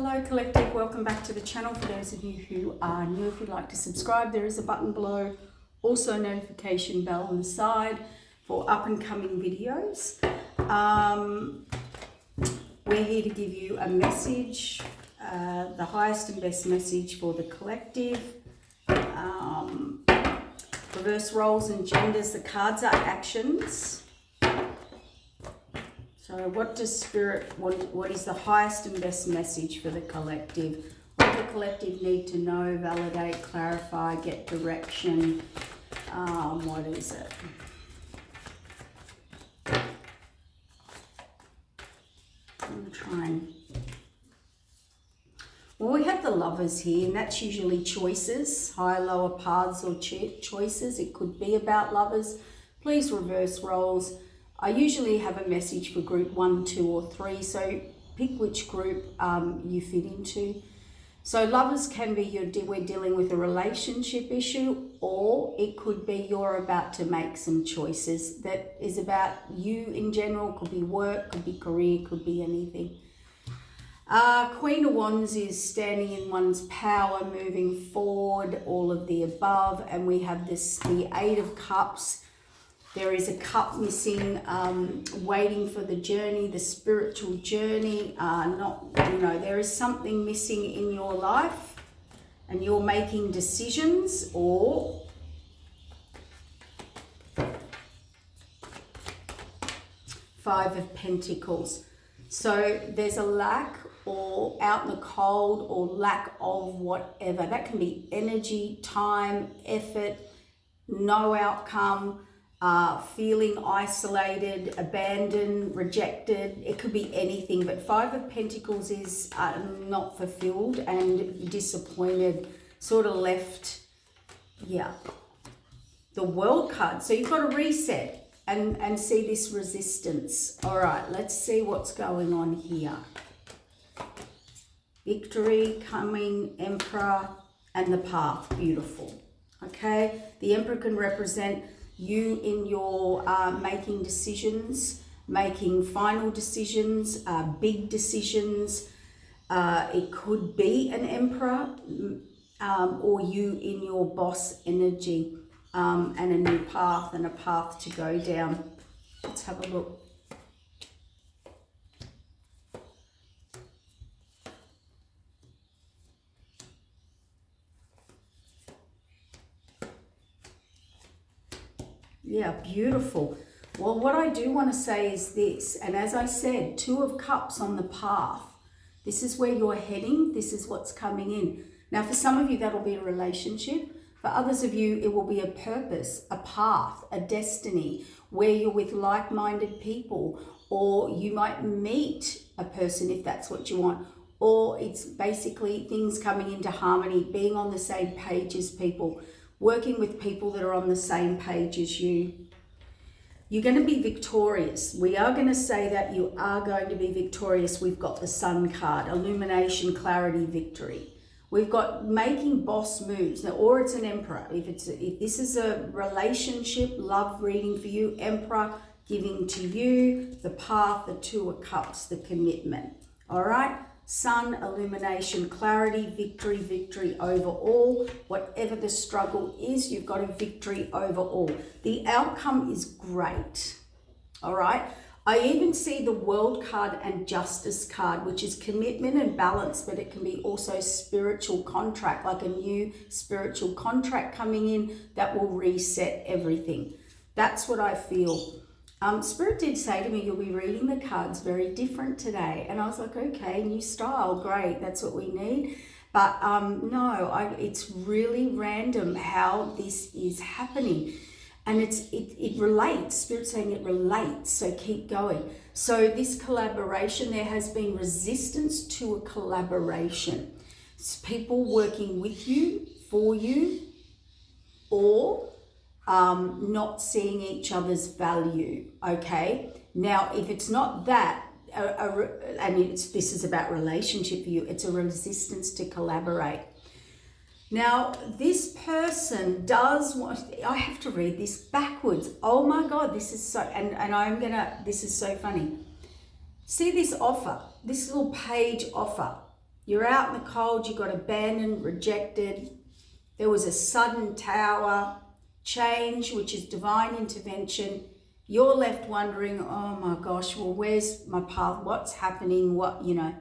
Hello Collective, welcome back to the channel. For those of you who are new, if you'd like to subscribe, there is a button below, also a notification bell on the side for up and coming videos. We're here to give you a message, the highest and best message for the collective. Reverse roles and genders, the cards are actions. So what does Spirit, what is the highest and best message for the collective? What does the collective need to know, validate, clarify, get direction? What is it? I'm trying. Well, we have the Lovers here, and that's usually choices, higher, lower paths or choices. It could be about lovers. Please reverse roles. I usually have a message for group 1, 2 or 3, so pick which group you fit into. So lovers can be we're dealing with a relationship issue, or it could be you're about to make some choices that is about you in general. Could be work, could be career, could be anything. Queen of Wands is standing in one's power, moving forward, all of the above. And we have the Eight of Cups. There is a cup missing, waiting for the journey, the spiritual journey. There is something missing in your life and you're making decisions, or Five of Pentacles. So there's a lack or out in the cold or lack of whatever. That can be energy, time, effort, no outcome. Feeling isolated, abandoned, rejected. It could be anything, but Five of Pentacles is not fulfilled and disappointed, sort of left, the World card. So you've got to reset and see this resistance. All right, let's see what's going on here. Victory coming, Emperor, and the Path. Beautiful. Okay, the Emperor can represent you in your making decisions, making final decisions, big decisions. It could be an Emperor or you in your boss energy, and a new path and a path to go down. Let's have a look. Yeah, beautiful. Well, what I do want to say is this, and as I said, Two of Cups on the path. This is where you're heading. This is what's coming in. Now, for some of you, that'll be a relationship. For others of you, it will be a purpose, a path, a destiny, where you're with like-minded people, or you might meet a person if that's what you want, or it's basically things coming into harmony, being on the same page as people, working with people that are on the same page as you. You're going to be victorious. We are going to say that you are going to be victorious. We've got the Sun card, illumination, clarity, victory. We've got making boss moves, now, or it's an Emperor. If this is a relationship, love reading for you, Emperor giving to you, the Path, the Two of Cups, the commitment. All right? Sun, illumination, clarity, victory, victory over all. Whatever the struggle is, you've got a victory over all. The outcome is great. All right. I even see the World card and Justice card, which is commitment and balance, but it can be also spiritual contract, like a new spiritual contract coming in that will reset everything. That's what I feel. Spirit did say to me, you'll be reading the cards very different today. And I was like, okay, new style, great, that's what we need. But it's really random how this is happening. And it relates, Spirit's saying it relates, so keep going. So this collaboration, there has been resistance to a collaboration. It's people working with you, for you, or not seeing each other's value, okay? Now, if it's not that, this is about relationship for you, it's a resistance to collaborate. Now, this person does want, I have to read this backwards. Oh my God, this is so, this is so funny. See this offer, this little page offer. You're out in the cold, you got abandoned, rejected. There was a sudden tower change, which is divine intervention. You're left wondering, oh my gosh, well, where's my path? What's happening? What, you know?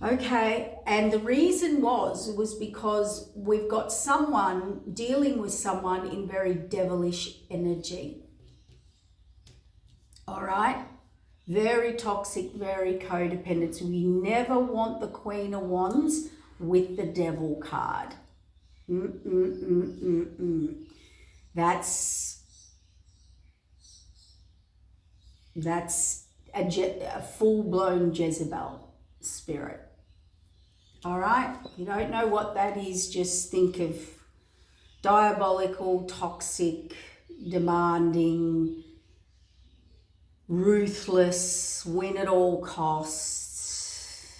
Okay, and the reason was because we've got someone dealing with someone in very devilish energy. All right? Very toxic, very codependent. So we never want the Queen of Wands with the Devil card. That's a full-blown Jezebel spirit. All right? If you don't know what that is, just think of diabolical, toxic, demanding, ruthless, win at all costs,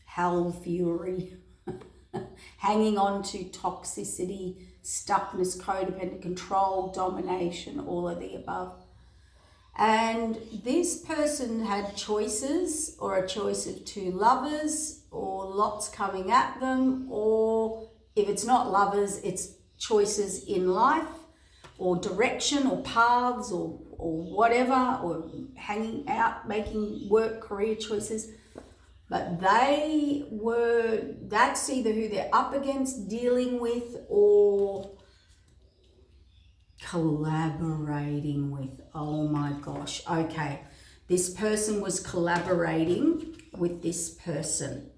hell fury, hanging on to toxicity, stuckness, codependent control, domination, all of the above. And this person had choices, or a choice of two lovers, or lots coming at them, or if it's not lovers, it's choices in life, or direction, or paths, or whatever, or hanging out, making work, career choices. But that's either who they're up against, dealing with, or collaborating with. Oh my gosh. Okay. This person was collaborating with this person,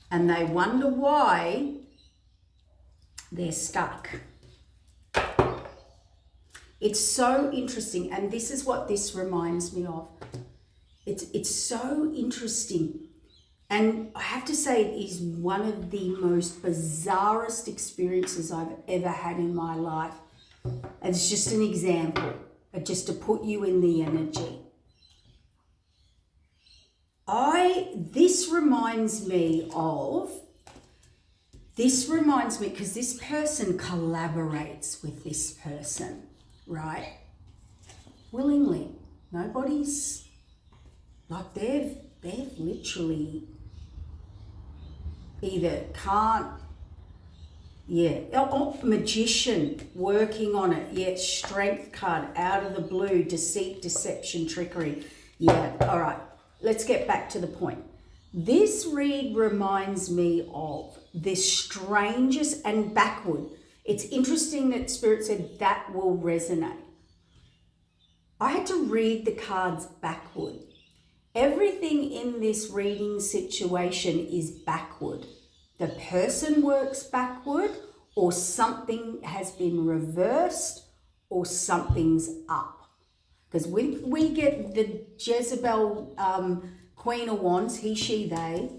and they wonder why they're stuck. It's so interesting, and this is what this reminds me of. It's so interesting. And I have to say, it is one of the most bizarrest experiences I've ever had in my life. And it's just an example, just to put you in the energy. This reminds me, because this person collaborates with this person, right? Willingly. Nobody's, like, they've literally either can't, magician, working on it, strength card, out of the blue, deceit, deception, trickery. All right, let's get back to the point. This read reminds me of the strangest and backward. It's interesting that Spirit said that will resonate. I had to read the cards backward. Everything in this reading situation is backward. The person works backward, or something has been reversed, or something's up. Because we get the Jezebel Queen of Wands, he, she, they,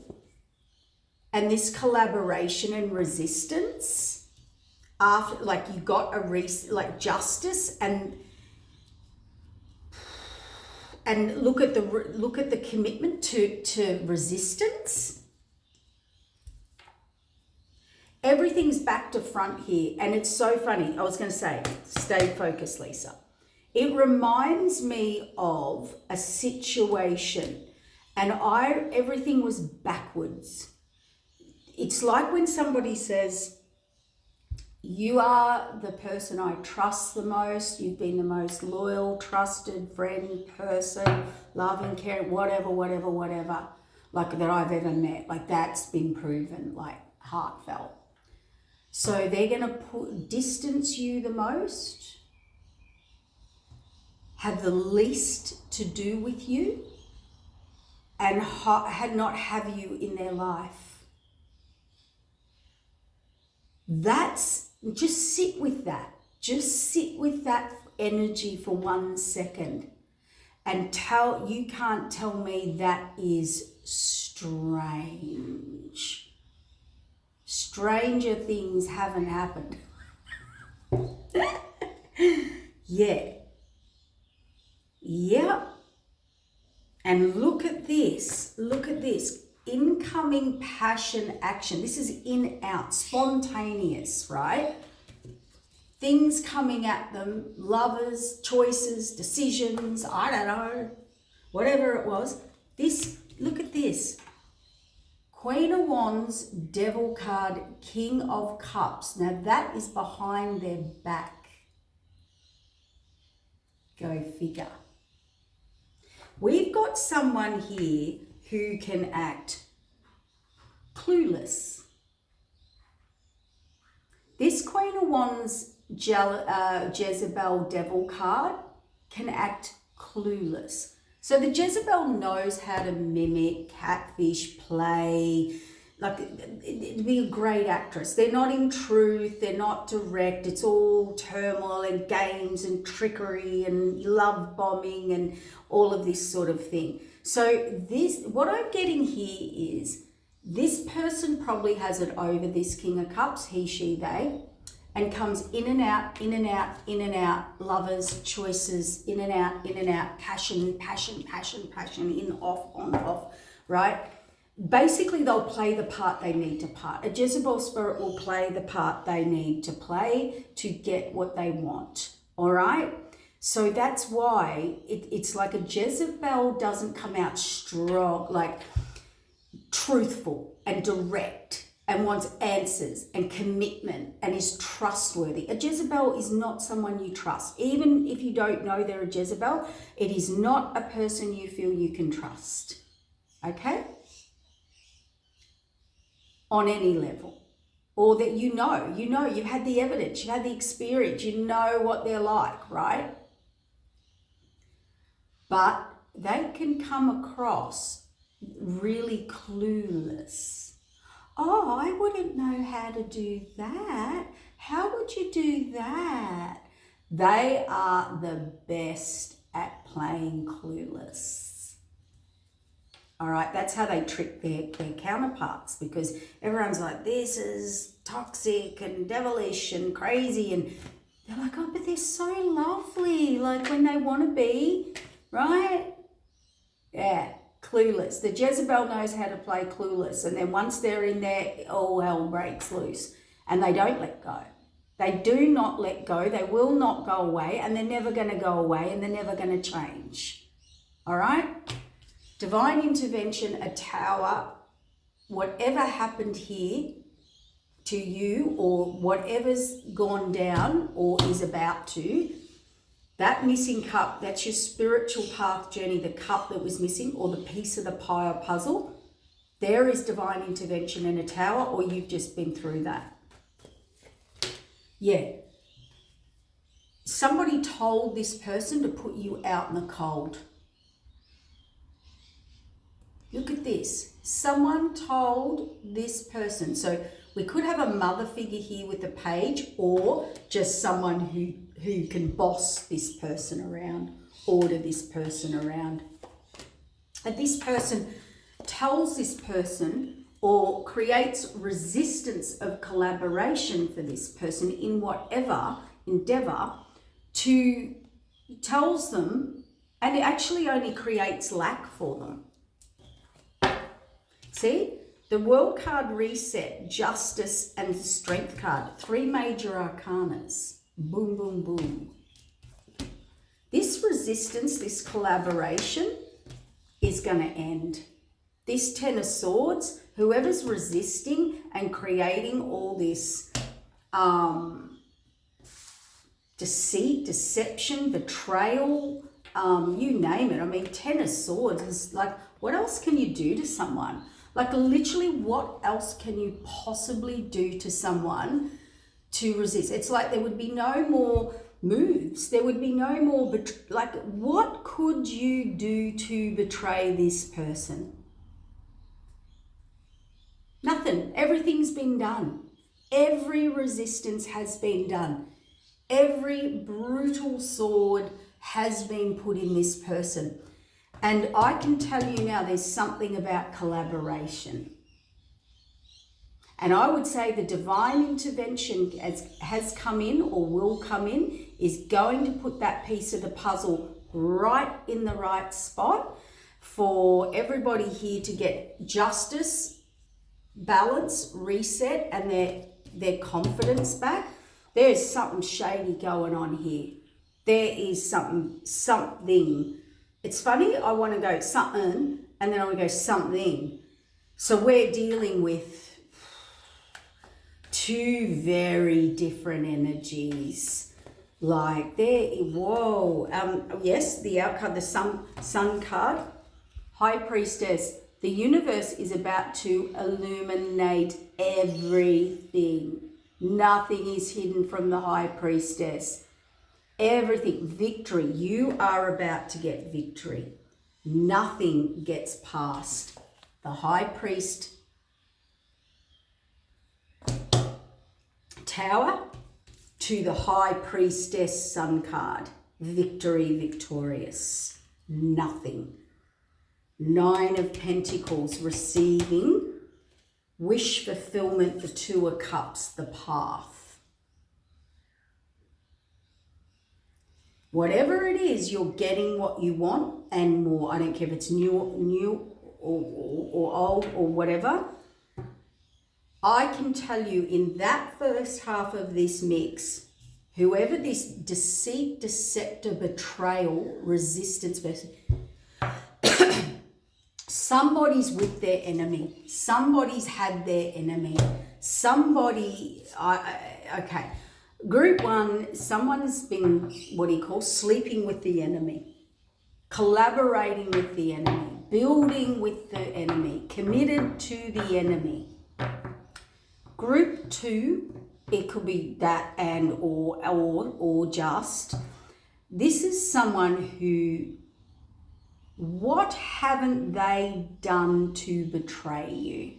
and this collaboration and resistance after, like, you got like justice, and look at the commitment to resistance. Everything's back to front here, and it's so funny. I was going to say, stay focused, Lisa. It reminds me of a situation, and everything was backwards. It's like when somebody says, you are the person I trust the most, you've been the most loyal, trusted friend, person, loving, caring, whatever, like, that I've ever met. Like, that's been proven, like, heartfelt. So they're going to distance you the most, have the least to do with you, and not have you in their life. Just sit with that. Just sit with that energy for 1 second, and you can't tell me that is strange. Stranger things haven't happened. Yeah. And look at this. Incoming passion action. This is in, out, spontaneous, right? Things coming at them, lovers, choices, decisions, I don't know, whatever it was. Look at this. Queen of Wands, Devil card, King of Cups. Now that is behind their back. Go figure. We've got someone here who can act clueless. This Queen of Wands, Jezebel Devil card can act clueless. So the Jezebel knows how to mimic, catfish, play, like be a great actress. They're not in truth, they're not direct. It's all turmoil and games and trickery and love bombing and all of this sort of thing. So this, what I'm getting here is this person probably has it over this King of Cups, he, she, they, and comes in and out, in and out, in and out, lovers, choices, in and out, passion, in, off, on, off, right? Basically, they'll play the part they need to play. A Jezebel spirit will play the part they need to play to get what they want, all right? So that's why it's like a Jezebel doesn't come out strong, like truthful and direct, and wants answers and commitment and is trustworthy. A Jezebel is not someone you trust. Even if you don't know they're a Jezebel, it is not a person you feel you can trust, okay? On any level. Or that you know, you've had the evidence, you've had the experience, you know what they're like, right? But they can come across really clueless. Oh, I wouldn't know how to do that. How would you do that? They are the best at playing clueless. All right, that's how they trick their counterparts, because everyone's like, this is toxic and devilish and crazy. And they're like, oh, but they're so lovely, like when they want to be, right? Yeah. Clueless. The Jezebel knows how to play clueless, and then once they're in there, all hell breaks loose, and they don't let go. They do not let go. They will not go away, and they're never going to go away, and they're never going to change. All right? Divine intervention, a tower, whatever happened here to you, or whatever's gone down or is about to, that missing cup, that's your spiritual path journey, the cup that was missing, or the piece of the pie or puzzle. There is divine intervention in a tower, or you've just been through that. Yeah. Somebody told this person to put you out in the cold. Look at this. Someone told this person. So we could have a mother figure here with the page, or just someone who can boss this person around, order this person around. And this person tells this person, or creates resistance of collaboration for this person in whatever endeavor, to tells them, and it actually only creates lack for them. See? The World card reset, Justice, and the Strength card. 3 major arcanas. Boom, boom, boom. This resistance, this collaboration is going to end. This 10 of Swords, whoever's resisting and creating all this deceit, deception, betrayal, you name it. I mean, 10 of Swords is like, what else can you do to someone? Like literally, what else can you possibly do to someone to resist? It's like there would be no more moves. There would be no more, like what could you do to betray this person? Nothing. Everything's been done. Every resistance has been done. Every brutal sword has been put in this person. And I can tell you now, there's something about collaboration. And I would say the divine intervention has come in, or will come in, is going to put that piece of the puzzle right in the right spot for everybody here to get justice, balance, reset, and their confidence back. There's something shady going on here. There is something. It's funny, I want to go something, and then I want to go something. So we're dealing with two very different energies. Like there, whoa, yes, the outcome, the sun card, High Priestess. The universe is about to illuminate everything. Nothing is hidden from the High Priestess. Everything, victory. You are about to get victory. Nothing gets past the High Priest Tower to the High Priestess Sun card. Victory, victorious. Nothing. Nine of Pentacles, receiving. Wish fulfillment, the Two of Cups, the path. Whatever it is, you're getting what you want and more. I don't care if it's new or old or whatever. I can tell you in that first half of this mix, whoever this deceit, deceptor, betrayal, resistance person, somebody's with their enemy. Somebody's had their enemy. Somebody, okay. Group one, someone's been, sleeping with the enemy, collaborating with the enemy, building with the enemy, committed to the enemy. Group two, it could be that and or just, this is someone who, what haven't they done to betray you?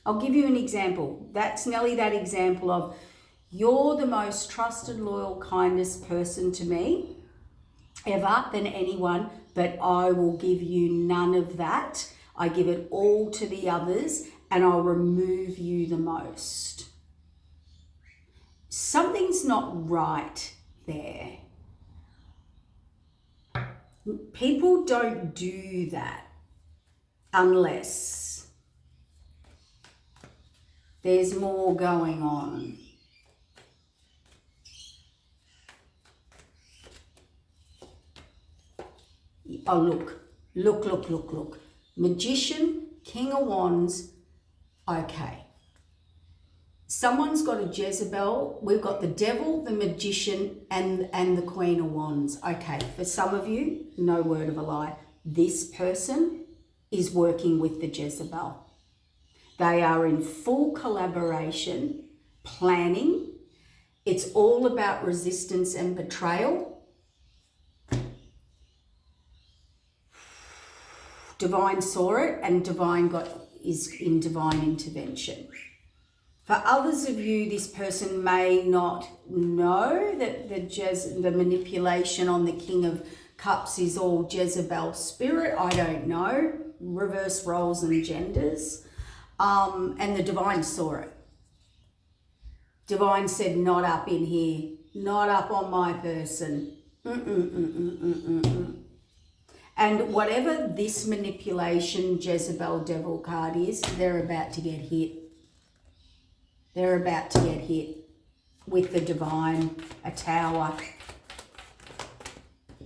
I'll give you an example. That's Nelly, that example of, you're the most trusted, loyal, kindest person to me ever than anyone, but I will give you none of that. I give it all to the others and I'll remove you the most. Something's not right there. People don't do that unless there's more going on. Oh, look. Magician, King of Wands. Okay. Someone's got a Jezebel. We've got the Devil, the Magician, and the Queen of Wands. Okay, for some of you, no word of a lie, this person is working with the Jezebel. They are in full collaboration, planning. It's all about resistance and betrayal. Divine saw it and Divine is in divine intervention. For others of you, this person may not know that the manipulation on the King of Cups is all Jezebel spirit. I don't know. Reverse roles and genders. And the Divine saw it. Divine said, not up in here. Not up on my person. And whatever this manipulation, Jezebel, Devil card is, they're about to get hit. They're about to get hit with the Divine, a Tower.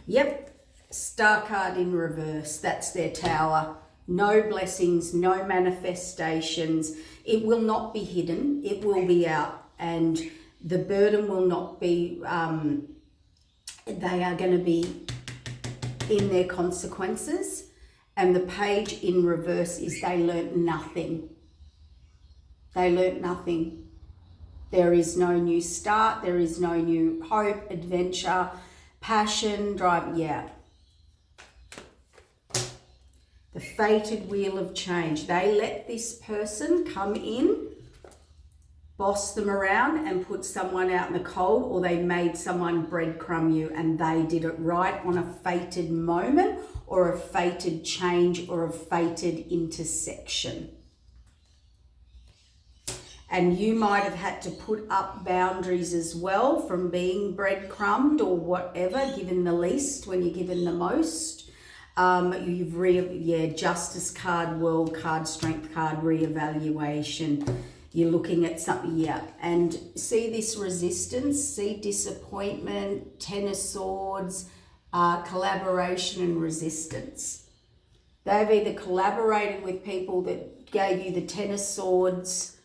Yep, Star card in reverse, that's their Tower. No blessings, no manifestations. It will not be hidden, it will be out. And the burden will not be, they are going to be in their consequences. And the page in reverse is they learnt nothing. They learnt nothing. There is no new start. There is no new hope, adventure, passion, drive. Yeah. The fated wheel of change. They let this person come in, boss them around and put someone out in the cold, or they made someone breadcrumb you and they did it right on a fated moment or a fated change or a fated intersection. And you might have had to put up boundaries as well from being breadcrumbed or whatever, given the least when you're given the most. Justice card, world card, strength card, reevaluation. You're looking at something, yeah. And see this resistance, see disappointment, Ten of Swords, collaboration and resistance. They've either collaborated with people that gave you the Ten of Swords,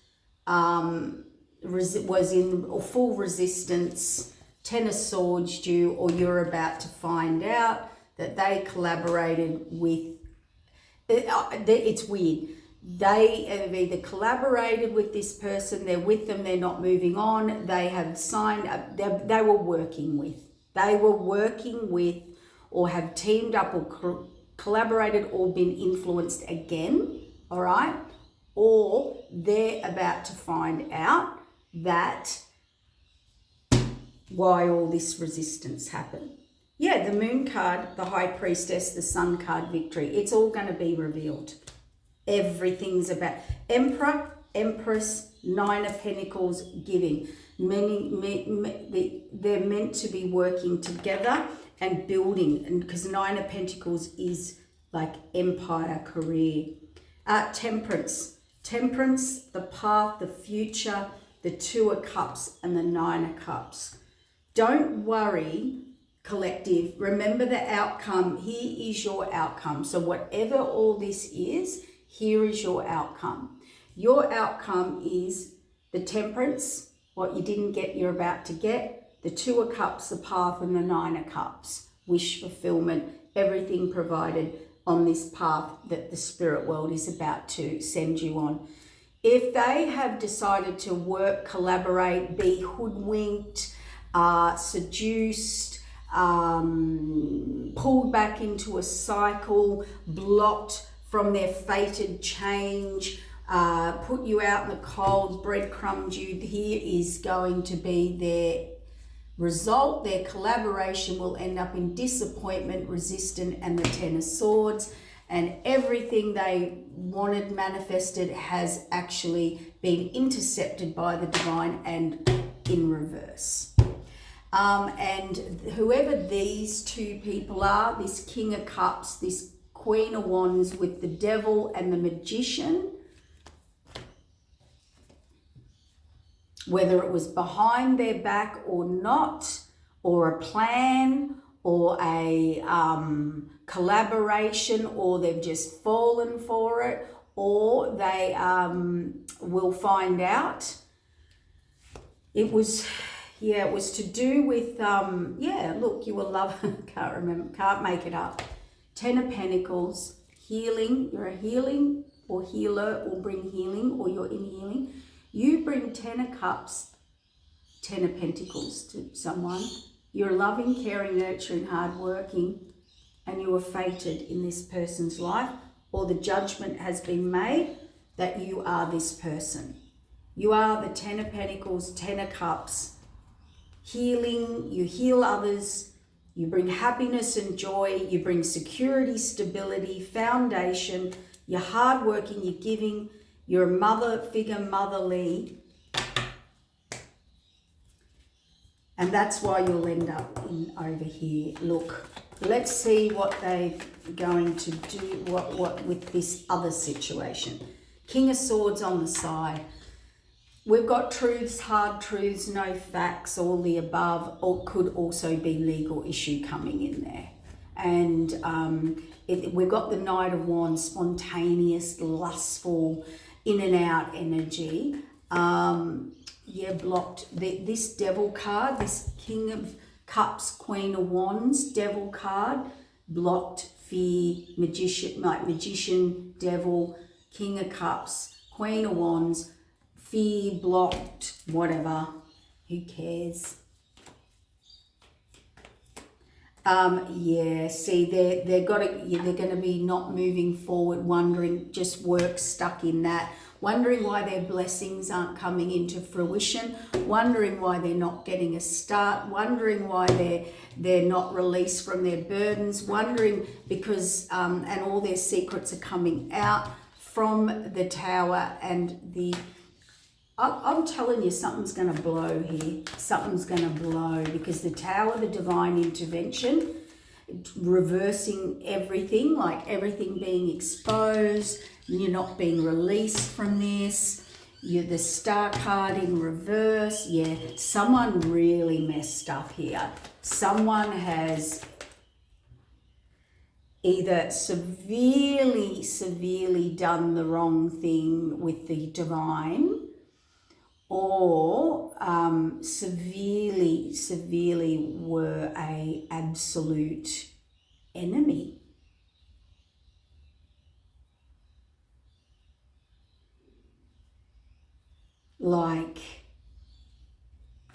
was in full resistance, Ten of Swords due, or you're about to find out that they collaborated with, it's weird. They have either collaborated with this person, they're with them, they're not moving on, they have signed up, they were working with, or have teamed up or collaborated or been influenced again, all right? Or they're about to find out that why all this resistance happened. Yeah, the Moon card, the High Priestess, the Sun card, Victory. It's all going to be revealed. Everything's about Emperor, Empress, Nine of Pentacles, giving. They're meant to be working together and building, and because Nine of Pentacles is like empire, career. Temperance, the path, the future, the Two of Cups and the Nine of Cups. Don't worry, collective. Remember the outcome. Here is your outcome. So whatever all this is, here is your outcome. Your outcome is the Temperance, what you didn't get, you're about to get, the Two of Cups, the path, and the Nine of Cups. Wish fulfillment, everything provided on this path that the spirit world is about to send you on. If they have decided to work, collaborate, be hoodwinked, seduced, pulled back into a cycle, blocked from their fated change, put you out in the cold, breadcrumbed you, here is going to be their result. Their collaboration will end up in disappointment, resistance, and the Ten of Swords. And everything they wanted manifested has actually been intercepted by the divine and in reverse. And whoever these two people are, this King of Cups, this Queen of Wands with the Devil and the Magician, whether it was behind their back or not, or a plan, or a collaboration, or they've just fallen for it, or they will find out. It was to do with, look, you will love, can't make it up. Ten of Pentacles, healing, you're a healing or healer, or bring healing, or you're in healing. You bring Ten of Cups, Ten of Pentacles to someone. You're loving, caring, nurturing, hardworking, and you are fated in this person's life, or the judgment has been made that you are this person. You are the Ten of Pentacles, Ten of Cups, healing, you heal others, you bring happiness and joy, you bring security, stability, foundation, you're hardworking, you're giving, you're a mother figure, motherly, and that's why you'll end up over here. Look, let's see what they're going to do, what with this other situation. King of Swords on the side. We've got truths, hard truths, no facts, all the above, or could also be legal issue coming in there. And we've got the Knight of Wands, spontaneous, lustful, in and out energy. Blocked. This Devil card, this King of Cups, Queen of Wands, Devil card, blocked, fear, magician, Devil, King of Cups, Queen of Wands, fear, blocked, whatever, who cares? See, they're going to be not moving forward, wondering, just work stuck in that, wondering why their blessings aren't coming into fruition, wondering why they're not getting a start, wondering why they're not released from their burdens, wondering because and all their secrets are coming out from the Tower and the. I'm telling you, something's going to blow here. Something's going to blow because the Tower, the divine intervention, reversing everything, like everything being exposed, you're not being released from this. You're the Star card in reverse. Yeah, someone really messed up here. Someone has either severely done the wrong thing with the divine, or severely were a absolute enemy. Like,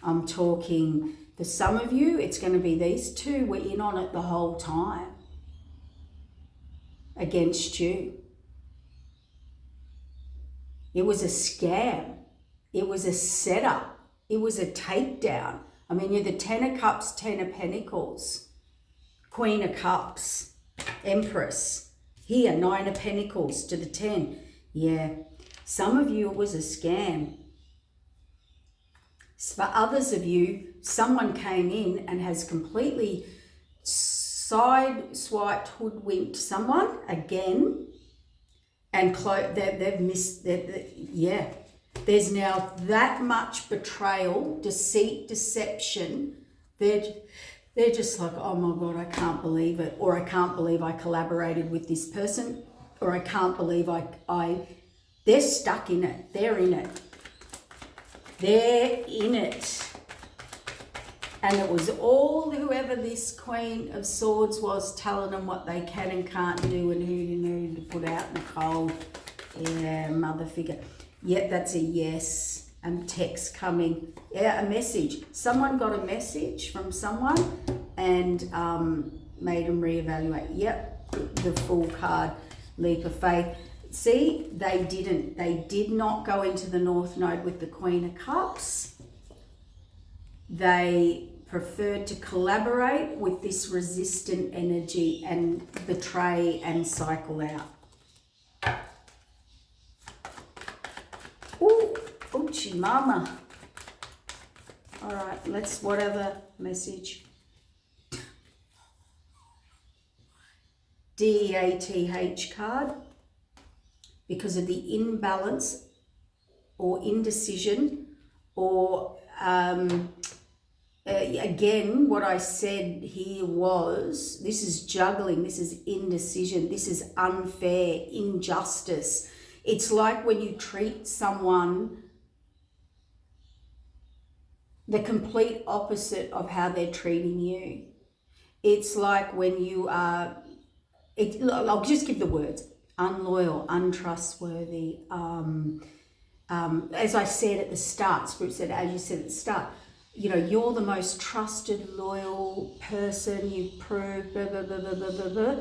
I'm talking, for some of you, it's going to be these two were in on it the whole time against you. It was a scam. It was a setup. It was a takedown. I mean, you're the 10 of Cups, 10 of Pentacles, Queen of Cups, Empress. Here, 9 of Pentacles to the 10. Yeah. Some of you, it was a scam. For others of you, someone came in and has completely sideswiped, hoodwinked someone again, and they've missed. Yeah, there's now that much betrayal, deceit, deception. They're just like, oh my God, I can't believe it, or I can't believe I collaborated with this person, or I can't believe they're stuck in it. They're in it. They're in it. And it was all whoever this Queen of Swords was telling them what they can and can't do and who to know to put out in the cold. Yeah, mother figure. Yeah, that's a yes. And text coming. Yeah, a message. Someone got a message from someone and made them reevaluate. Yep, the Fool card, leap of faith. See, they didn't. They did not go into the North Node with the Queen of Cups. They preferred to collaborate with this resistant energy and betray and cycle out. Ooh, oochie mama. All right, what other message? DEATH card. Because of the imbalance or indecision, or again, what I said here was, this is juggling, this is indecision, this is unfair, injustice. It's like when you treat someone the complete opposite of how they're treating you. It's like when you are, I'll just give the words, unloyal, untrustworthy. As I said at the start, Spirit said, as you said at the start, you're the most trusted, loyal person, you've proved, blah, blah, blah, blah, blah, blah, blah,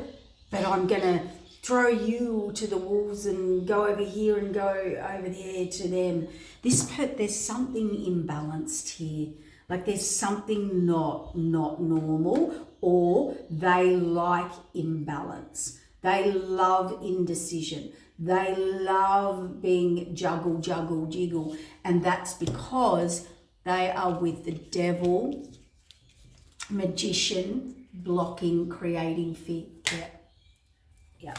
but I'm going to throw you to the wolves and go over here and go over there to them. There's something imbalanced here. Like there's something not normal, or they like imbalance. They love indecision. They love being juggle, jiggle. And that's because they are with the devil, magician, blocking, creating fear. Yeah.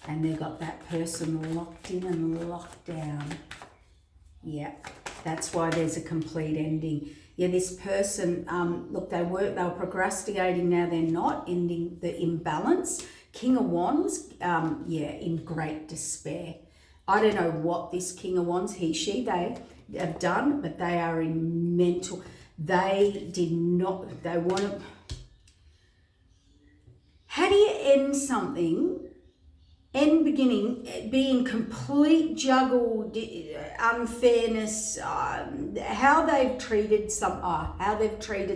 And they've got that person locked in and locked down. Yeah. That's why there's a complete ending. Yeah, this person, look, they were procrastinating, now they're not, ending the imbalance. King of Wands, in great despair. I don't know what this King of Wands, they have done, but they are in mental, they want to, how do you end something, beginning, being complete juggled, unfairness, how they've treated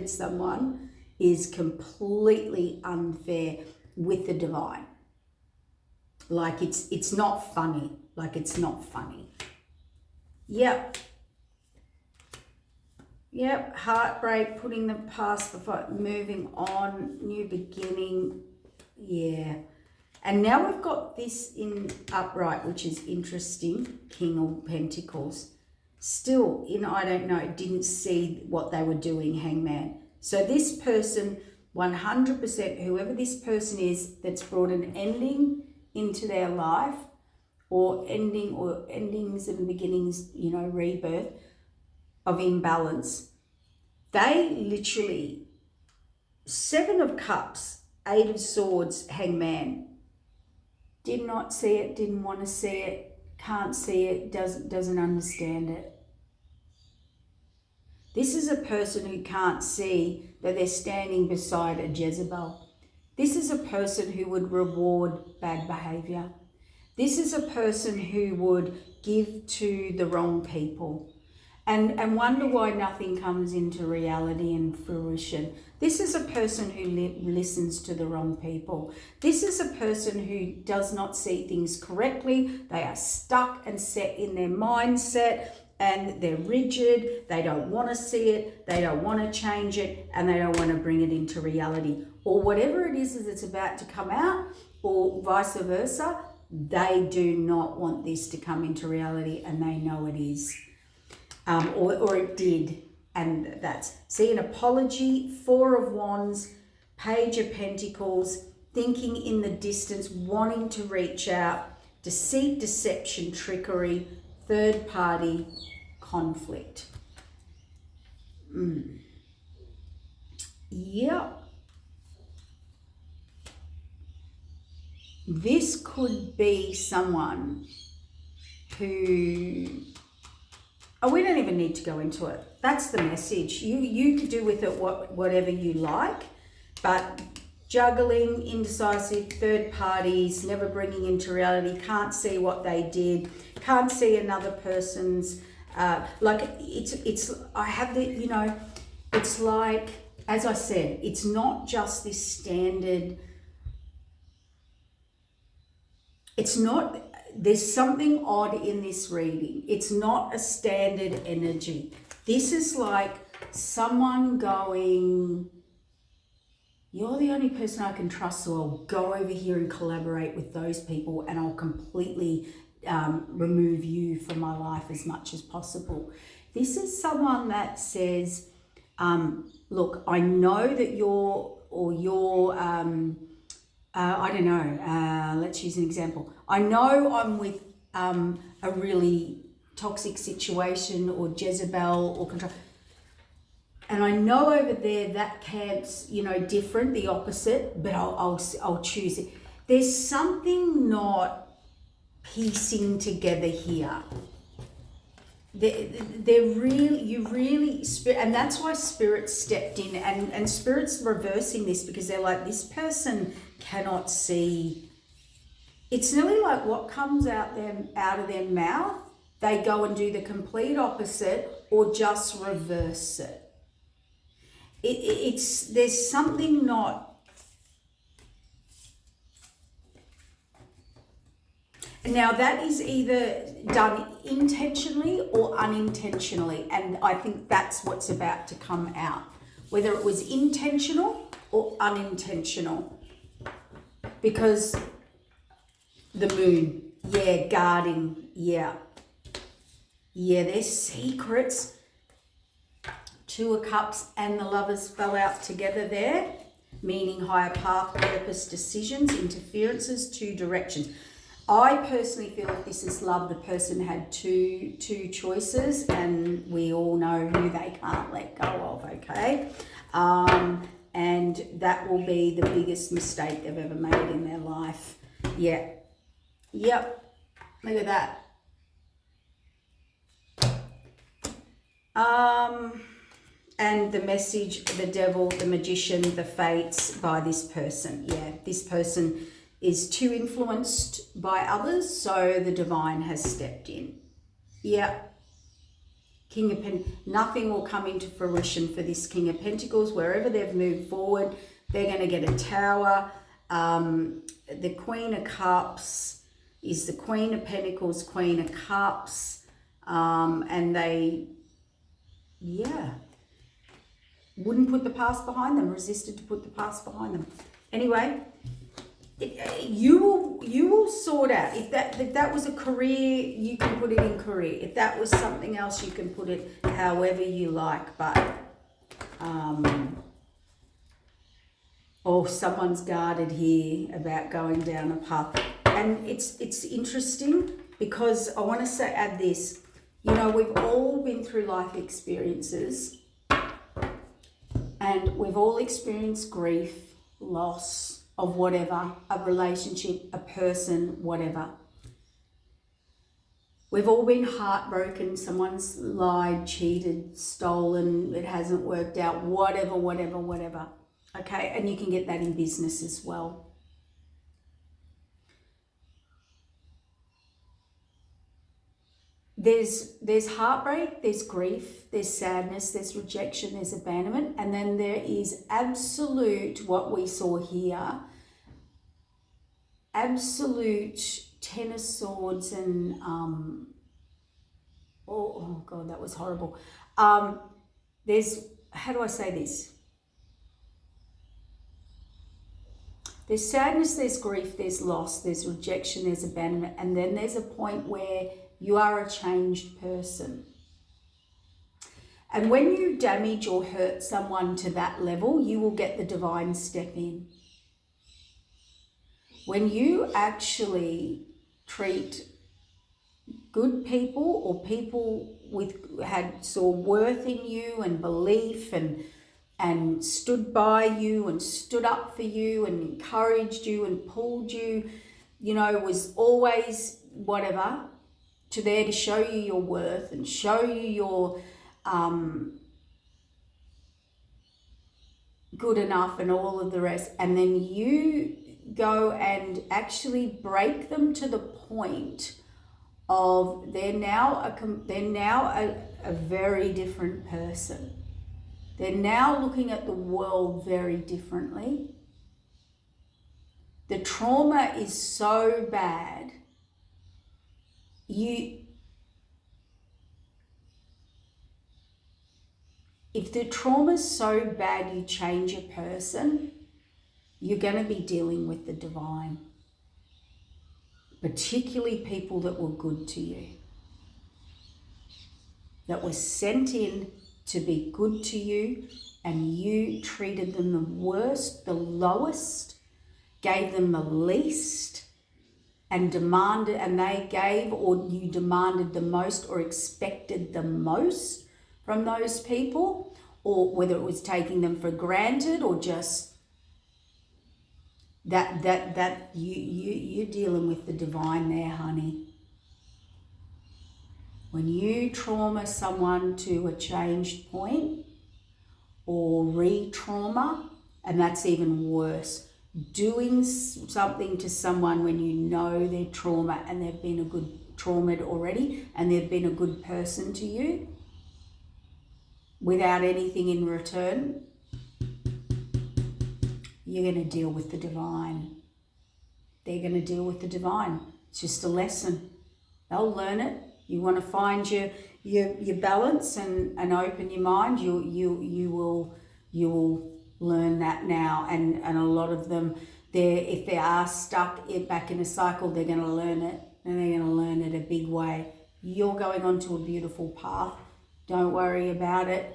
someone is completely unfair with the divine. Like it's not funny. Yep, heartbreak, putting the past before, moving on, new beginning. Yeah. And now we've got this in upright, which is interesting, King of Pentacles. Still, I don't know, didn't see what they were doing, Hangman. So this person, 100%, whoever this person is that's brought an ending into their life, or endings and beginnings, rebirth of imbalance, they literally, 7 of Cups, Eight of Swords, Hangman. Did not see it, didn't want to see it, can't see it, doesn't understand it. This is a person who can't see that they're standing beside a Jezebel. This is a person who would reward bad behavior. This is a person who would give to the wrong people and wonder why nothing comes into reality and fruition. This is a person who listens to the wrong people. This is a person who does not see things correctly. They are stuck and set in their mindset, and they're rigid. They don't want to see it. They don't want to change it, and they don't want to bring it into reality. Or whatever it is that's about to come out, or vice versa, they do not want this to come into reality, and they know it is. Or it did. And that's, see, an apology, Four of Wands, Page of Pentacles, thinking in the distance, wanting to reach out, deceit, deception, trickery, third party, conflict. Yep. This could be someone who... Oh, we don't even need to go into it. That's the message. You could do with it whatever you like, but juggling, indecisive, third parties, never bringing into reality, can't see what they did, can't see another person's, I have the, it's like, as I said, it's not just this standard, there's something odd in this reading. It's not a standard energy. This is like someone going, you're the only person I can trust, so I'll go over here and collaborate with those people, and I'll completely remove you from my life as much as possible. This is someone that says, look, I know that I don't know, let's use an example. I know I'm with a really toxic situation, or Jezebel, or control. And I know over there that camp's, different, the opposite, but I'll choose it. There's something not piecing together here. And that's why Spirit stepped in, and Spirit's reversing this, because they're like, this person cannot see. It's nearly like what comes out of their mouth, they go and do the complete opposite, or just reverse it. There's something not. Now that is either done intentionally or unintentionally, and I think that's what's about to come out, whether it was intentional or unintentional. Because the moon, guarding, there's secrets. Two of Cups and the Lovers fell out together there, meaning higher path, purpose, decisions, interferences, two directions. I personally feel if this is love, the person had two choices, and we all know who they can't let go of, okay? And that will be the biggest mistake they've ever made in their life. Yeah. Yep. Look at that. And the message, the devil, the magician, the fates by this person. Yeah, this person is too influenced by others, so the divine has stepped in. Yeah. King of Pentacles, nothing will come into fruition for this King of Pentacles. Wherever they've moved forward, they're going to get a Tower. The Queen of Cups is the Queen of Pentacles, Queen of Cups. And they, wouldn't put the past behind them, resisted to put the past behind them. Anyway, you will sort out. If that was a career, you can put it in career. If that was something else, you can put it however you like. But someone's guarded here about going down a path, and it's interesting because I want to add this. We've all been through life experiences, and we've all experienced grief, loss of whatever, a relationship, a person, whatever. We've all been heartbroken. Someone's lied, cheated, stolen. It hasn't worked out. Whatever. Okay, and you can get that in business as well. There's heartbreak, there's grief, there's sadness, there's rejection, there's abandonment, and then there is absolute, what we saw here, absolute Ten of Swords and, oh God, that was horrible. There's, how do I say this? There's sadness, there's grief, there's loss, there's rejection, there's abandonment, and then there's a point where you are a changed person. And when you damage or hurt someone to that level, you will get the divine step in. When you actually treat good people or people saw worth in you and belief and stood by you and stood up for you and encouraged you and pulled you, was always whatever, to show you your worth and show you your good enough and all of the rest, and then you go and actually break them to the point of they're now a very different person. They're now looking at the world very differently. The trauma is so bad. If the trauma's so bad you change a person, you're going to be dealing with the divine. Particularly people that were good to you. That were sent in to be good to you, and you treated them the worst, the lowest, gave them the least, and they gave, or you demanded the most or expected the most from those people, or whether it was taking them for granted or just that you're dealing with the divine there, honey. When you trauma someone to a changed point or re-trauma, and that's even worse, doing something to someone when you know they're trauma and they've been traumatized already and they've been a good person to you without anything in return, you're going to deal with the divine. They're going to deal with the divine. It's just a lesson. They'll learn it. You want to find your balance and open your mind. You will learn that now. And a lot of them, if they are stuck back in a cycle, they're going to learn it, and they're going to learn it a big way. You're going onto a beautiful path. Don't worry about it.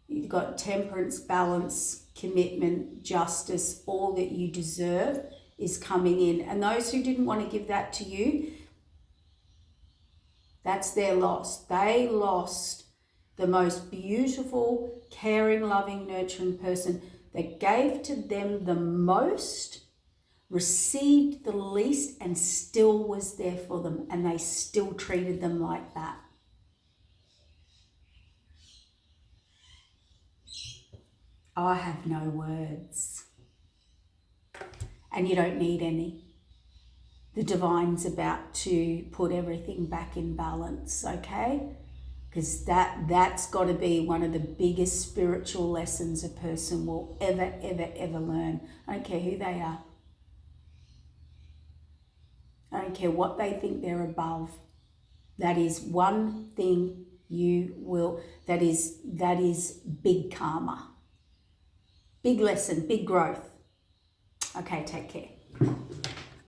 You've got temperance, balance, commitment, justice, all that you deserve is coming in. And those who didn't want to give that to you, that's their loss. They lost the most beautiful, caring, loving, nurturing person that gave to them the most, received the least, and still was there for them, and they still treated them like that. I have no words. And you don't need any. The divine's about to put everything back in balance, okay? Because that's got to be one of the biggest spiritual lessons a person will ever learn. I don't care who they are. I don't care what they think they're above. That is one thing that is big karma. Big lesson, big growth. Okay, take care.